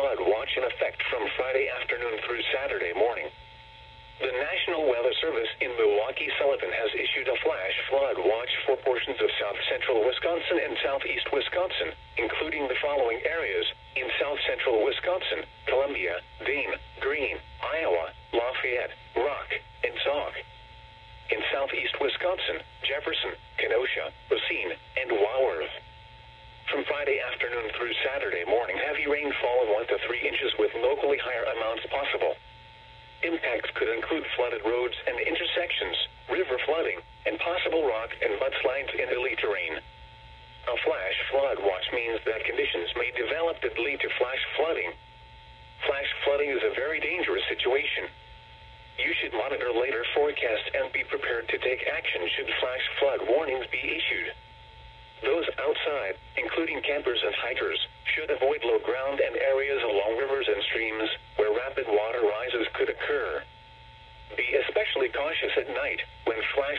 flood watch in effect from Friday afternoon through Saturday morning. The National Weather Service in Milwaukee-Sullivan has issued a flash flood watch for portions of south-central Wisconsin and southeast Wisconsin, including the following areas: in south-central Wisconsin, Columbia, Dane, Greene, Iowa, Lafayette, Rock, and Sauk. In southeast Wisconsin, Jefferson, Kenosha, Racine, and Walworth. From Friday afternoon through Saturday morning, heavy rainfall of 1 to 3 inches with locally higher amounts possible. Impacts could include flooded roads and intersections, river flooding, and possible rock and mudslides in hilly terrain. A flash flood watch means that conditions may develop that lead to flash flooding. Flash flooding is a very dangerous situation. You should monitor later forecasts and be prepared to take action should flash flood warnings be issued. Those outside, including campers and hikers, should avoid low ground and areas along rivers and streams where rapid water rises could occur. Be especially cautious at night when flash